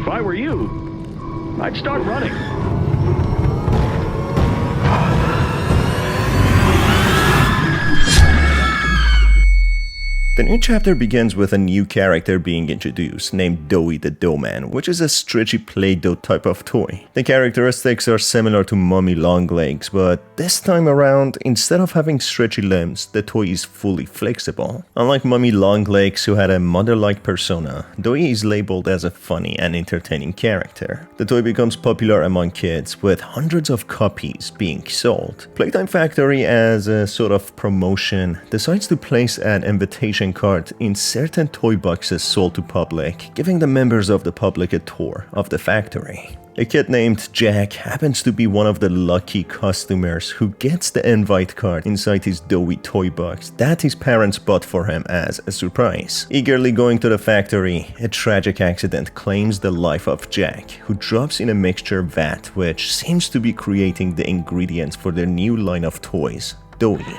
If I were you, I'd start running. The new chapter begins with a new character being introduced, named Doughy the Doughman, which is a stretchy Play-Doh type of toy. The characteristics are similar to Mummy Longlegs, but this time around, instead of having stretchy limbs, the toy is fully flexible. Unlike Mummy Longlegs, who had a mother-like persona, Doughy is labeled as a funny and entertaining character. The toy becomes popular among kids, with hundreds of copies being sold. Playtime Factory, as a sort of promotion, decides to place an invitation card in certain toy boxes sold to public, giving the members of the public a tour of the factory. A kid named Jack happens to be one of the lucky customers who gets the invite card inside his Doughy toy box that his parents bought for him as a surprise. Eagerly going to the factory, a tragic accident claims the life of Jack, who drops in a mixture vat which seems to be creating the ingredients for their new line of toys, Doughy.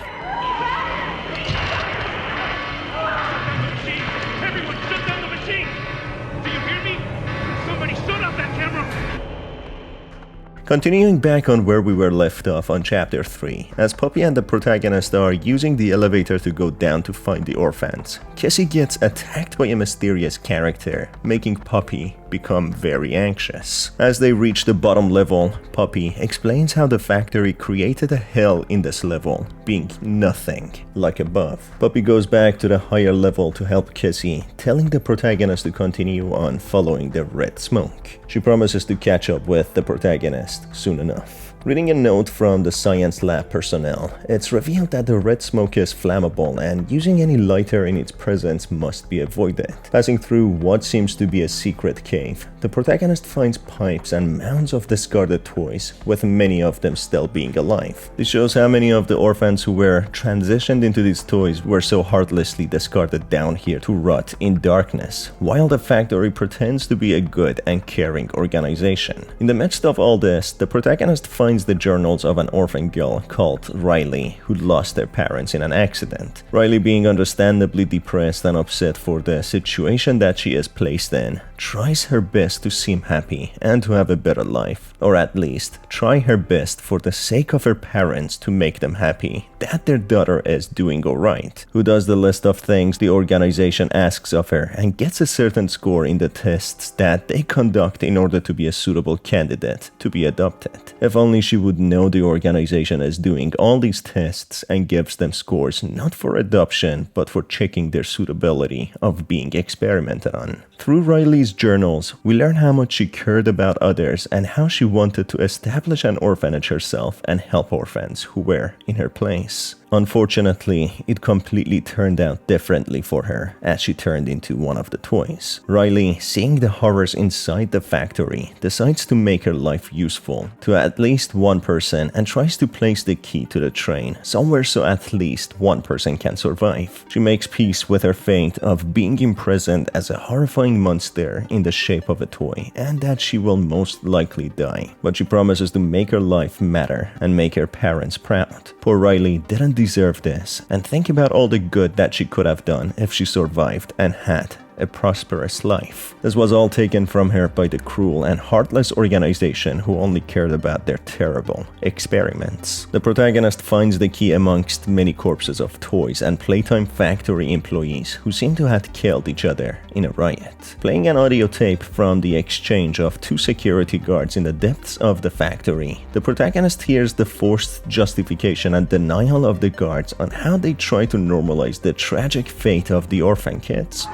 Continuing back on where we were left off on chapter 3, as Poppy and the protagonist are using the elevator to go down to find the orphans, Cassie gets attacked by a mysterious character, making Poppy become very anxious. As they reach the bottom level, Poppy explains how the factory created a hell in this level, being nothing like above. Poppy goes back to the higher level to help Cassie, telling the protagonist to continue on following the red smoke. She promises to catch up with the protagonist soon enough. Reading a note from the science lab personnel, it's revealed that the red smoke is flammable and using any lighter in its presence must be avoided. Passing through what seems to be a secret cave, the protagonist finds pipes and mounds of discarded toys, with many of them still being alive. This shows how many of the orphans who were transitioned into these toys were so heartlessly discarded down here to rot in darkness, while the factory pretends to be a good and caring organization. In the midst of all this, the protagonist finds the journals of an orphan girl called Riley, who lost their parents in an accident. Riley, being understandably depressed and upset for the situation that she is placed in, tries her best to seem happy and to have a better life, or at least try her best for the sake of her parents to make them happy that their daughter is doing alright. Who does the list of things the organization asks of her and gets a certain score in the tests that they conduct in order to be a suitable candidate to be adopted. If only she would know the organization is doing all these tests and gives them scores not for adoption but for checking their suitability of being experimented on. Through Riley's journals, we learn how much she cared about others and how she wanted to establish an orphanage herself and help orphans who were in her place. Unfortunately, it completely turned out differently for her as she turned into one of the toys. Riley, seeing the horrors inside the factory, decides to make her life useful to at least one person and tries to place the key to the train somewhere so at least one person can survive. She makes peace with her fate of being imprisoned as a horrifying monster in the shape of a toy and that she will most likely die. But she promises to make her life matter and make her parents proud. Poor Riley didn't deserve this, and think about all the good that she could have done if she survived and had a prosperous life. This was all taken from her by the cruel and heartless organization who only cared about their terrible experiments. The protagonist finds the key amongst many corpses of toys and Playtime Factory employees who seem to have killed each other in a riot. Playing an audio tape from the exchange of two security guards in the depths of the factory, the protagonist hears the forced justification and denial of the guards on how they try to normalize the tragic fate of the orphan kids.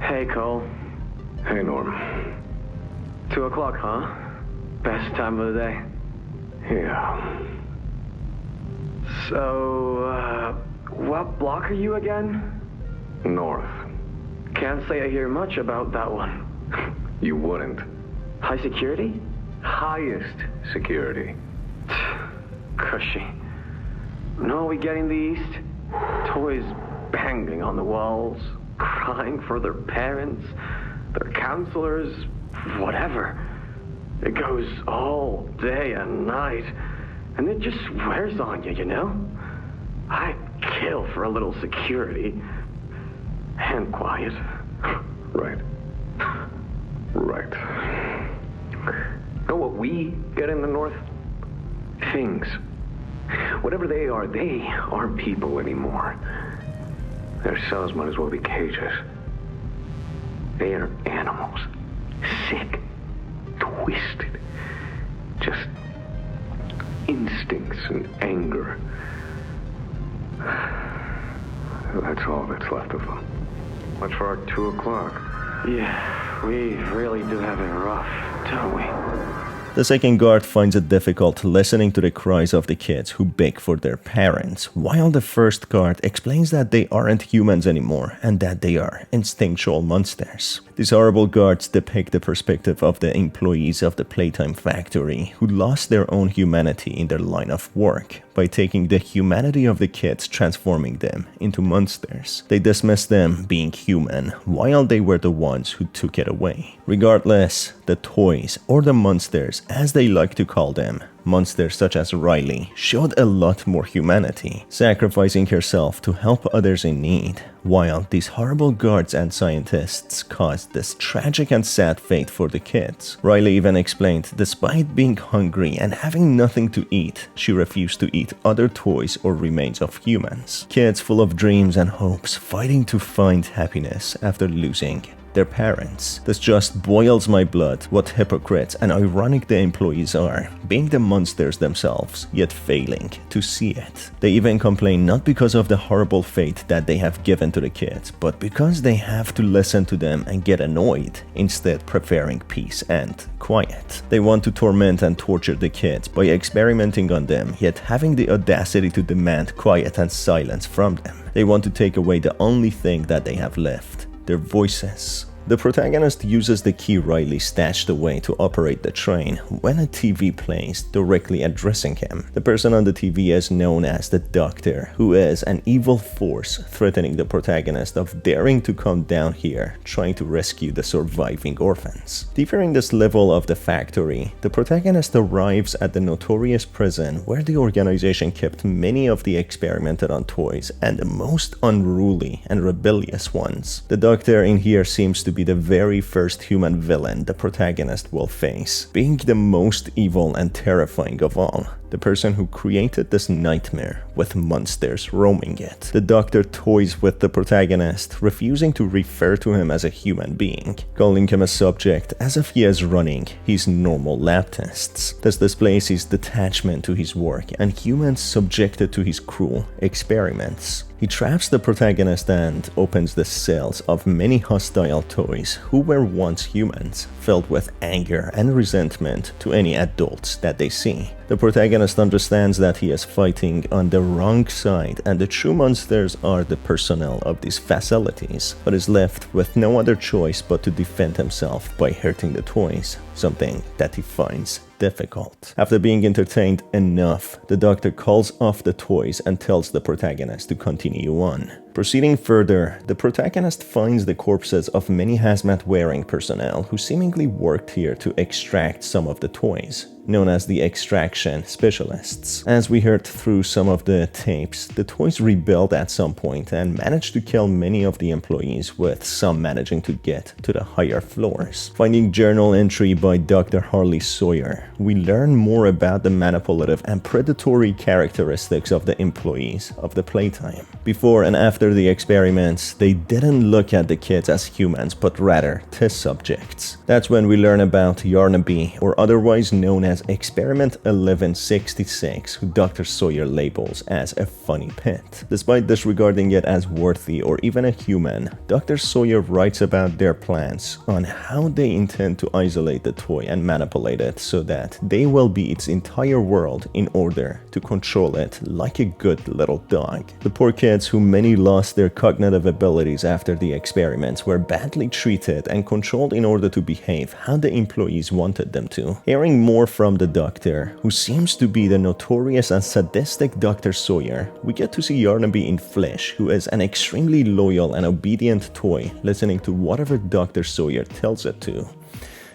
Hey, Cole. Hey, Norm. 2 o'clock, huh? Best time of the day. Yeah. So, what block are you again? North. Can't say I hear much about that one. You wouldn't. High security? Highest security. Cushy. No, we get in the east. Toys banging on the walls, crying for their parents, their counselors, whatever. It goes all day and night, and it just wears on you, you know? I'd kill for a little security. And quiet. Right. Right. Know what we get in the North? Things. Whatever they aren't people anymore. Their cells might as well be cages. They are animals. Sick. Twisted. Just instincts and anger. That's all that's left of them. Much for our 2 o'clock. Yeah, we really do have it rough, don't we? The second guard finds it difficult listening to the cries of the kids who beg for their parents, while the first guard explains that they aren't humans anymore and that they are instinctual monsters. These horrible guards depict the perspective of the employees of the Playtime factory who lost their own humanity in their line of work by taking the humanity of the kids, transforming them into monsters. They dismiss them being human while they were the ones who took it away. Regardless, the toys, or the monsters as they like to call them, monsters such as Riley, showed a lot more humanity, sacrificing herself to help others in need, while these horrible guards and scientists caused this tragic and sad fate for the kids. Riley even explained despite being hungry and having nothing to eat, she refused to eat other toys or remains of humans. Kids full of dreams and hopes fighting to find happiness after losing their parents. This just boils my blood what hypocrites and ironic the employees are, being the monsters themselves, yet failing to see it. They even complain not because of the horrible fate that they have given to the kids, but because they have to listen to them and get annoyed, instead preferring peace and quiet. They want to torment and torture the kids by experimenting on them, yet having the audacity to demand quiet and silence from them. They want to take away the only thing that they have left, their voices. The protagonist uses the key Riley stashed away to operate the train when a TV plays directly addressing him. The person on the TV is known as the Doctor, who is an evil force threatening the protagonist of daring to come down here trying to rescue the surviving orphans. Deeper in this level of the factory, the protagonist arrives at the notorious prison where the organization kept many of the experimented on toys and the most unruly and rebellious ones. The Doctor in here seems to be the very first human villain the protagonist will face, being the most evil and terrifying of all. The person who created this nightmare with monsters roaming it. The Doctor toys with the protagonist, refusing to refer to him as a human being, calling him a subject as if he is running his normal lab tests. This displays his detachment to his work and humans subjected to his cruel experiments. He traps the protagonist and opens the cells of many hostile toys who were once humans, filled with anger and resentment to any adults that they see. The protagonist understands that he is fighting on the wrong side and the true monsters are the personnel of these facilities, but is left with no other choice but to defend himself by hurting the toys, something that he finds difficult. After being entertained enough, the Doctor calls off the toys and tells the protagonist to continue on. Proceeding further, the protagonist finds the corpses of many hazmat-wearing personnel who seemingly worked here to extract some of the toys, known as the extraction specialists. As we heard through some of the tapes, the toys rebelled at some point and managed to kill many of the employees, with some managing to get to the higher floors. Finding journal entry by Dr. Harley Sawyer, we learn more about the manipulative and predatory characteristics of the employees of the Playtime. Before and after the experiments, they didn't look at the kids as humans, but rather test subjects. That's when we learn about Yarnaby, or otherwise known as Experiment 1166, who Dr. Sawyer labels as a funny pet. Despite disregarding it as worthy or even a human, Dr. Sawyer writes about their plans on how they intend to isolate the toy and manipulate it so that they will be its entire world in order to control it like a good little dog. The poor kids, who many lost their cognitive abilities after the experiments, were badly treated and controlled in order to behave how the employees wanted them to. Hearing more from the Doctor, who seems to be the notorious and sadistic Dr. Sawyer, we get to see Yarnaby in flesh, who is an extremely loyal and obedient toy, listening to whatever Dr. Sawyer tells it to.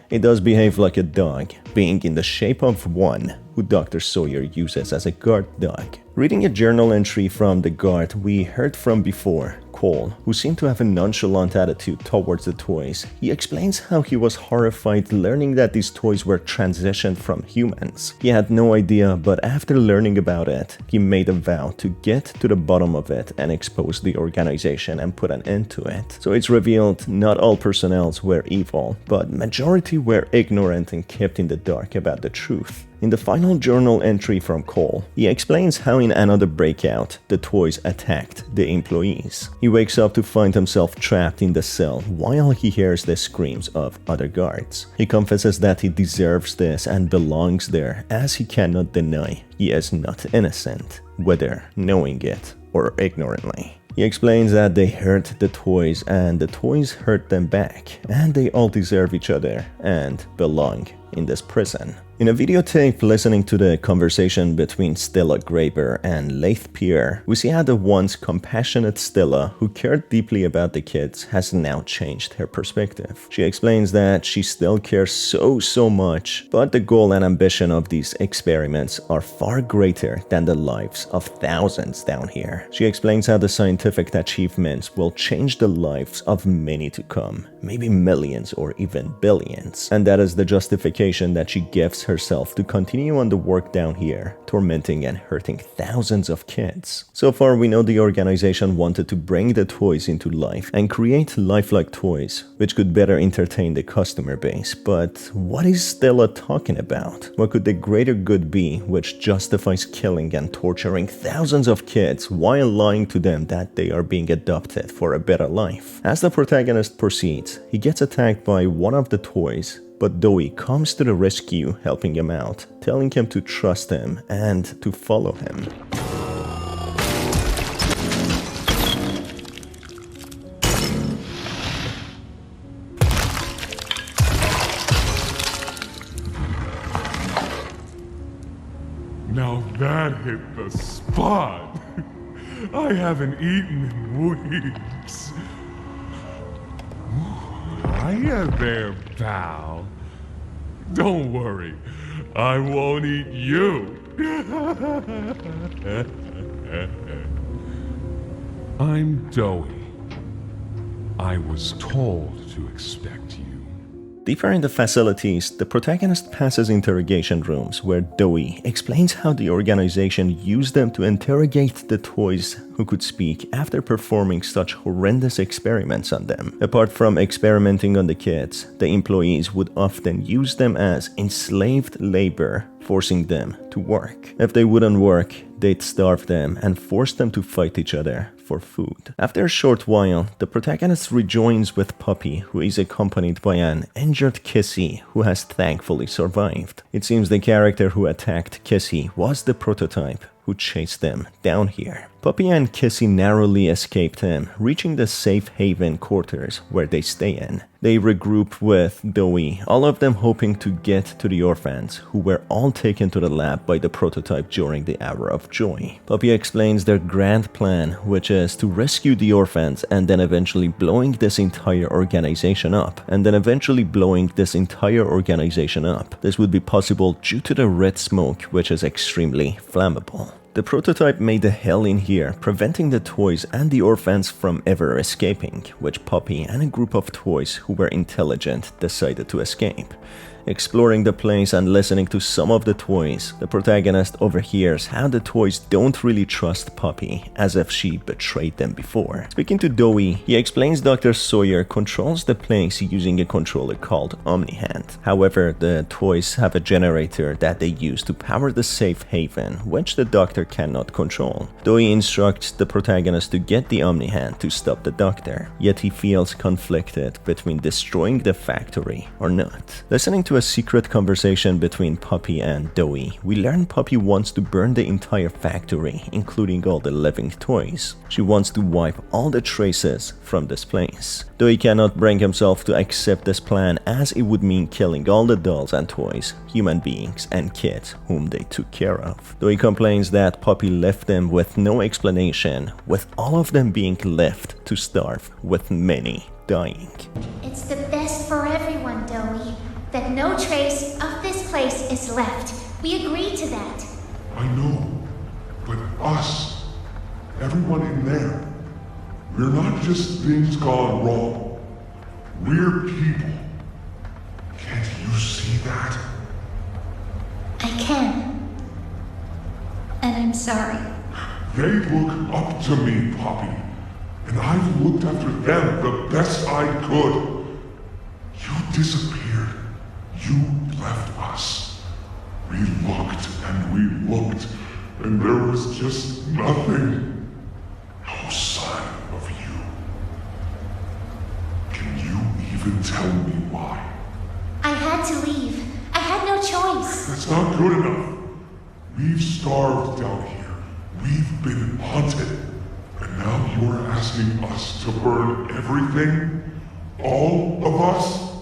It does behave like a dog, being in the shape of one, who Dr. Sawyer uses as a guard dog. Reading a journal entry from the guard we heard from before, Cole, who seemed to have a nonchalant attitude towards the toys. He explains how he was horrified learning that these toys were transitioned from humans. He had no idea, but after learning about it, he made a vow to get to the bottom of it and expose the organization and put an end to it. So it's revealed not all personnel were evil, but majority were ignorant and kept in the dark about the truth. In the final journal entry from Cole, he explains how in another breakout, the toys attacked the employees. He wakes up to find himself trapped in the cell while he hears the screams of other guards. He confesses that he deserves this and belongs there, as he cannot deny he is not innocent, whether knowing it or ignorantly. He explains that they hurt the toys and the toys hurt them back, and they all deserve each other and belong in this prison. In a videotape listening to the conversation between Stella Graber and Laith Pierre, we see how the once compassionate Stella, who cared deeply about the kids, has now changed her perspective. She explains that she still cares so much, but the goal and ambition of these experiments are far greater than the lives of thousands down here. She explains how the scientific achievements will change the lives of many to come, maybe millions or even billions, and that is the justification that she gives herself to continue on the work down here, tormenting and hurting thousands of kids. So far, we know the organization wanted to bring the toys into life and create lifelike toys, which could better entertain the customer base. But what is Stella talking about? What could the greater good be which justifies killing and torturing thousands of kids while lying to them that they are being adopted for a better life? As the protagonist proceeds, he gets attacked by one of the toys, but Dewey comes to the rescue, helping him out, telling him to trust him and to follow him. Now that hit the spot. I haven't eaten in weeks. Hiya there, pal. Don't worry, I won't eat you. I'm Doey. I was told to expect you. Deeper in the facilities, the protagonist passes interrogation rooms where Dewey explains how the organization used them to interrogate the toys who could speak after performing such horrendous experiments on them. Apart from experimenting on the kids, the employees would often use them as enslaved labor, forcing them to work. If they wouldn't work, they'd starve them and force them to fight each other for food. After a short while, the protagonist rejoins with Puppy, who is accompanied by an injured Kissy who has thankfully survived. It seems the character who attacked Kissy was the prototype who chased them down here. Puppy and Kissy narrowly escaped him, reaching the safe haven quarters where they stay in. They regroup with Dewey, all of them hoping to get to the orphans, who were all taken to the lab by the prototype during the Hour of Joy. Puppy explains their grand plan, which is to rescue the orphans and then eventually blowing this entire organization up. This would be possible due to the red smoke, which is extremely flammable. The prototype made a hell in here, preventing the toys and the orphans from ever escaping, which Puppy and a group of toys who were intelligent decided to escape. Exploring the place and listening to some of the toys, the protagonist overhears how the toys don't really trust Puppy, as if she betrayed them before. Speaking to Dewey, he explains Dr. Sawyer controls the place using a controller called Omnihand. However, the toys have a generator that they use to power the safe haven, which the doctor cannot control. Dewey instructs the protagonist to get the Omnihand to stop the doctor, yet he feels conflicted between destroying the factory or not. Listening to a secret conversation between Puppy and Dewey, we learn Puppy wants to burn the entire factory, including all the living toys. She wants to wipe all the traces from this place. Dewey cannot bring himself to accept this plan, as it would mean killing all the dolls and toys, human beings and kids whom they took care of. Dewey complains that Puppy left them with no explanation, with all of them being left to starve, with many dying. It's the best for everyone, Dewey, that no trace of this place is left. We agree to that. I know, but us, everyone in there, We're not just things gone wrong. We're people. Can't you see that? I can. And I'm sorry. They look up to me, Poppy. And I've looked after them the best I could. You disappeared. You left us. We looked and we looked, and there was just nothing. No sign of you. Can you even tell me why? I had to leave. I had no choice. That's not good enough. We've starved down here. We've been haunted. And now you're asking us to burn everything? All of us?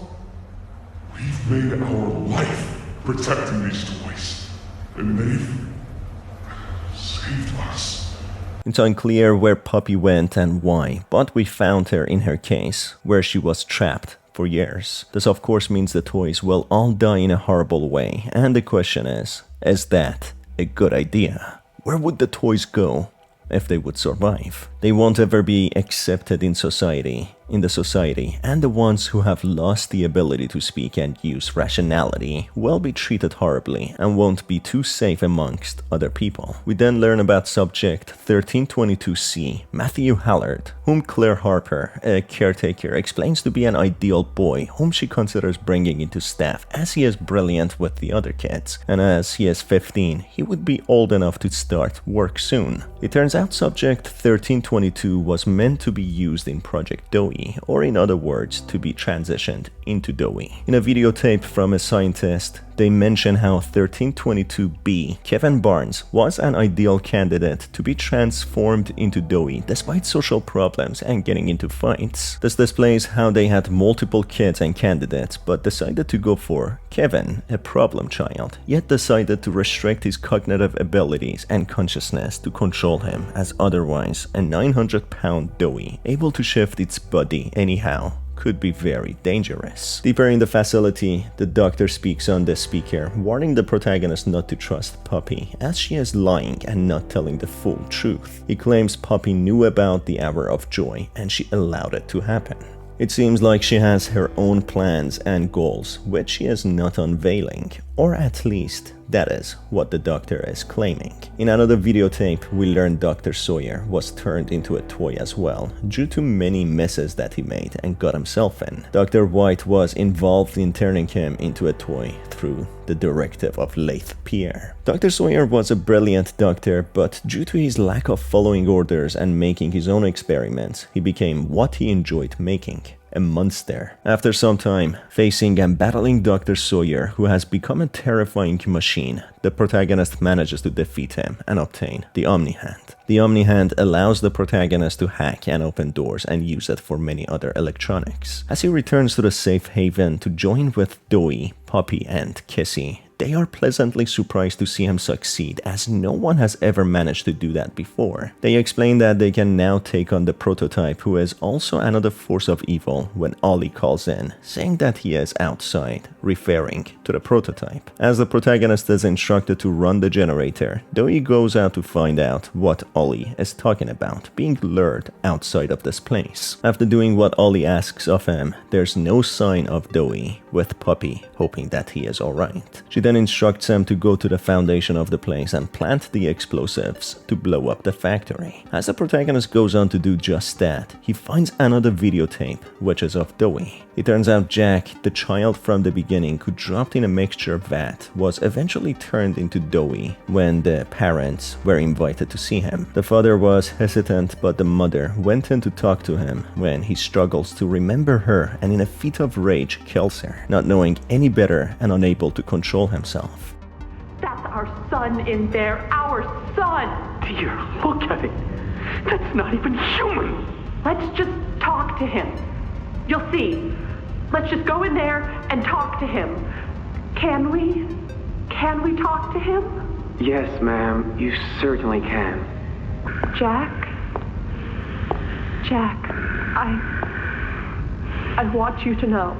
We've made our life protecting these toys. And they've saved us. It's unclear where Poppy went and why, but we found her in her case, where she was trapped for years. This of course means the toys will all die in a horrible way, and the question is that a good idea? Where would the toys go if they would survive? They won't ever be accepted in the society, and the ones who have lost the ability to speak and use rationality will be treated horribly and won't be too safe amongst other people. We then learn about Subject 1322C, Matthew Hallard, whom Claire Harper, a caretaker, explains to be an ideal boy whom she considers bringing into staff as he is brilliant with the other kids, and as he is 15, he would be old enough to start work soon. It turns out Subject 1322 was meant to be used in Project Doe, or in other words, to be transitioned into Doe. In a videotape from a scientist, they mention how 1322B, Kevin Barnes, was an ideal candidate to be transformed into Doe despite social problems and getting into fights. This displays how they had multiple kids and candidates, but decided to go for Kevin, a problem child, yet decided to restrict his cognitive abilities and consciousness to control him as otherwise a 900-pound Doe, able to shift its body anyhow, could be very dangerous. Deeper in the facility, the doctor speaks on the speaker, warning the protagonist not to trust Poppy, as she is lying and not telling the full truth. He claims Poppy knew about the hour of joy and she allowed it to happen. It seems like she has her own plans and goals, which she is not unveiling, or at least that is what the doctor is claiming. In another videotape, we learn Dr. Sawyer was turned into a toy as well, due to many messes that he made and got himself in. Dr. White was involved in turning him into a toy through the directive of Laith Pierre. Dr. Sawyer was a brilliant doctor, but due to his lack of following orders and making his own experiments, he became what he enjoyed making: a monster. After some time, facing and battling Dr. Sawyer, who has become a terrifying machine, the protagonist manages to defeat him and obtain the Omni-Hand. The Omni-Hand allows the protagonist to hack and open doors and use it for many other electronics. As he returns to the safe haven to join with Doe, Poppy, and Kissy, they are pleasantly surprised to see him succeed, as no one has ever managed to do that before. They explain that they can now take on the prototype, who is also another force of evil, when Ollie calls in, saying that he is outside, referring to the prototype. As the protagonist is instructed to run the generator, Doe goes out to find out what Ollie is talking about, being lured outside of this place. After doing what Ollie asks of him, there's no sign of Doe, with Poppy hoping that he is alright. She then instructs him to go to the foundation of the place and plant the explosives to blow up the factory. As the protagonist goes on to do just that, he finds another videotape, which is of Doe. It turns out Jack, the child from the beginning who dropped in a mixture vat, was eventually turned into Doe when the parents were invited to see him. The father was hesitant, but the mother went in to talk to him when he struggles to remember her and in a fit of rage kills her, not knowing any better and unable to control himself. That's our son in there, our son! Dear, look at it. That's not even human. Let's just talk to him. You'll see. Let's just go in there and talk to him. Can we? Can we talk to him? Yes, ma'am, you certainly can. Jack? Jack, I want you to know.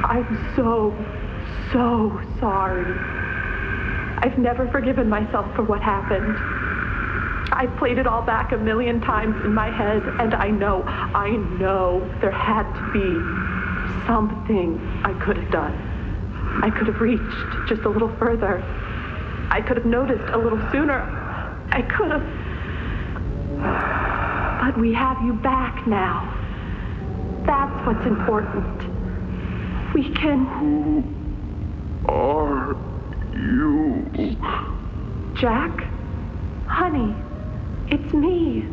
I'm so sorry. I've never forgiven myself for what happened. I've played it all back 1,000,000 times in my head, and I know there had to be something I could have done. I could have reached just a little further. I could have noticed a little sooner. I could have. But we have you back now. That's what's important. We can... Who are you? Jack? Honey, it's me.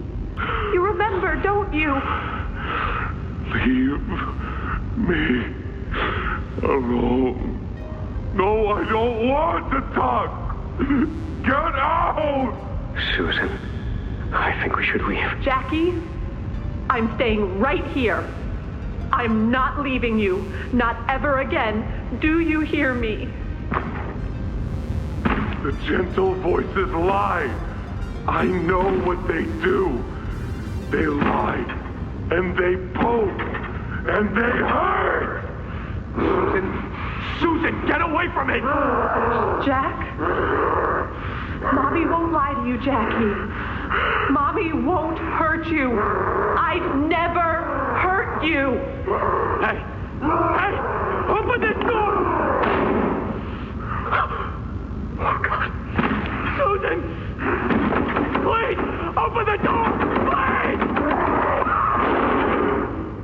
You remember, don't you? Leave me alone. No, I don't want to talk. Get out! Susan, I think we should leave. Jackie, I'm staying right here. I'm not leaving you. Not ever again. Do you hear me? The gentle voices lie. I know what they do. They lie, and they poke, and they hurt. Susan, get away from me! Jack? Mommy won't lie to you, Jackie. Mommy won't hurt you. I'd never hurt you. Hey! Open this door! Oh, God. Susan! Please! Open the door! Please!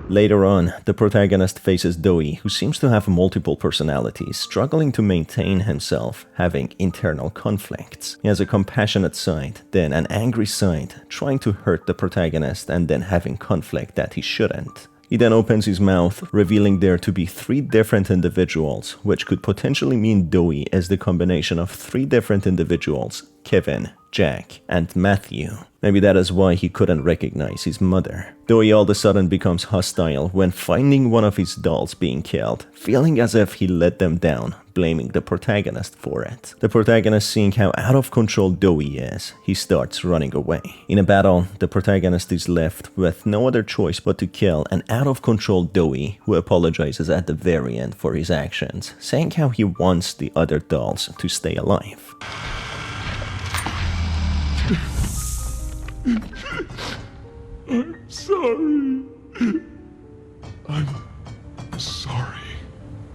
Later on, the protagonist faces Dewey, who seems to have multiple personalities, struggling to maintain himself, having internal conflicts. He has a compassionate side, then an angry side, trying to hurt the protagonist and then having conflict that he shouldn't. He then opens his mouth, revealing there to be 3 different individuals, which could potentially mean Dewey is the combination of 3 different individuals: Kevin, Jack, and Matthew. Maybe that is why he couldn't recognize his mother. Dewey all of a sudden becomes hostile when finding one of his dolls being killed, feeling as if he let them down, blaming the protagonist for it. The protagonist, seeing how out of control Dewey is, he starts running away. In a battle, the protagonist is left with no other choice but to kill an out of control Dewey, who apologizes at the very end for his actions, saying how he wants the other dolls to stay alive. I'm sorry. I'm sorry.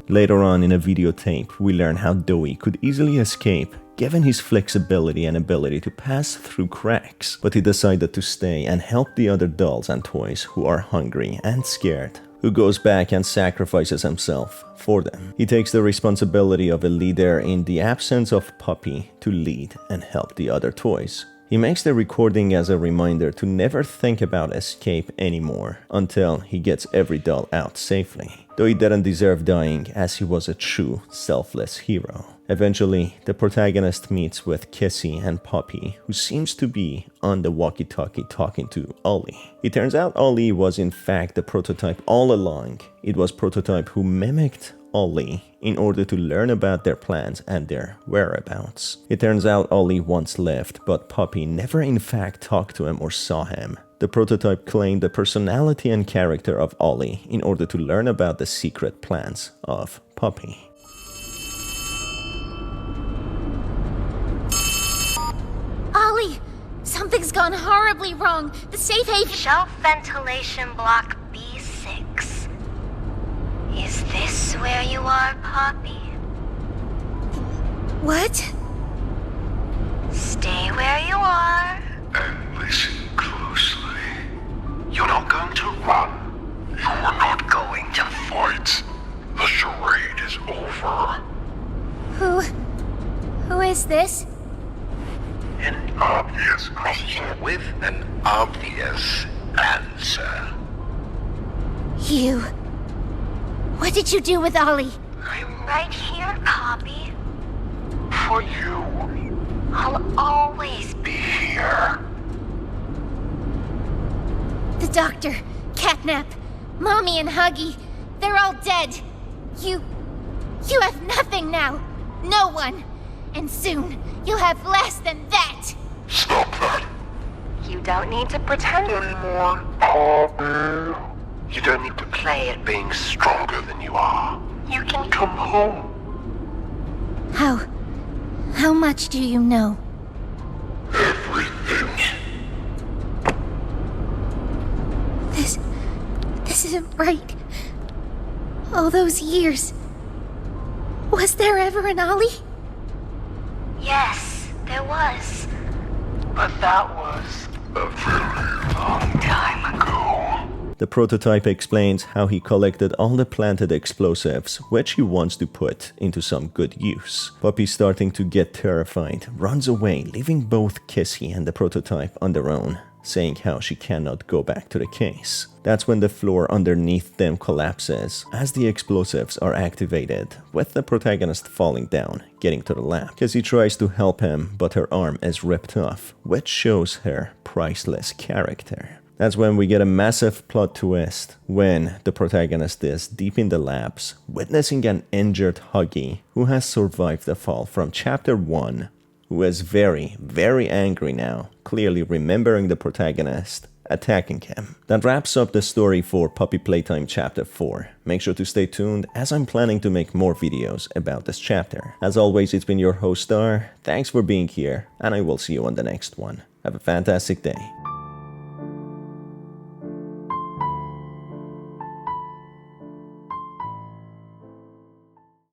Later on in a videotape, we learn how Dewey could easily escape given his flexibility and ability to pass through cracks, but he decided to stay and help the other dolls and toys who are hungry and scared, who goes back and sacrifices himself for them. He takes the responsibility of a leader in the absence of Puppy to lead and help the other toys. He makes the recording as a reminder to never think about escape anymore until he gets every doll out safely. Though he didn't deserve dying, as he was a true, selfless hero. Eventually, the protagonist meets with Kissy and Puppy, who seems to be on the walkie-talkie talking to Ollie. It turns out Ollie was in fact the prototype all along. It was prototype who mimicked Ollie in order to learn about their plans and their whereabouts. It turns out Ollie once left, but Puppy never in fact talked to him or saw him. The prototype claimed the personality and character of Ollie in order to learn about the secret plans of Puppy. Ollie! Something's gone horribly wrong. The safe haven... Shelf ventilation block B6. Is this where you are, Poppy? What? Stay where you are. And listen closely. You're not going to run. You're not going to fight. The charade is over. Who is this? An obvious question with an obvious answer. You... What did you do with Ollie? I'm right here, Poppy. For you, I'll always be here. The doctor, Catnap, Mommy and Huggy, they're all dead. You have nothing now. No one. And soon, you'll have less than that. Stop that. You don't need to pretend anymore. Poppy. You don't need to play at being stronger than you are. You can Come home. How much do you know? Everything. isn't right. All those years. Was there ever an Ollie? Yes, there was. But that was a very long time ago. The prototype explains how he collected all the planted explosives, which he wants to put into some good use. Puppy's starting to get terrified, runs away, leaving both Kissy and the prototype on their own, saying how she cannot go back to the case. That's when the floor underneath them collapses as the explosives are activated, with the protagonist falling down, getting to the lab. Kissy tries to help him, but her arm is ripped off, which shows her priceless character. That's when we get a massive plot twist when the protagonist is deep in the labs, witnessing an injured Huggy who has survived the fall from Chapter 1, who is very, very angry now, clearly remembering the protagonist attacking him. That wraps up the story for Puppy Playtime Chapter 4. Make sure to stay tuned as I'm planning to make more videos about this chapter. As always, it's been your host Star. Thanks for being here, and I will see you on the next one. Have a fantastic day.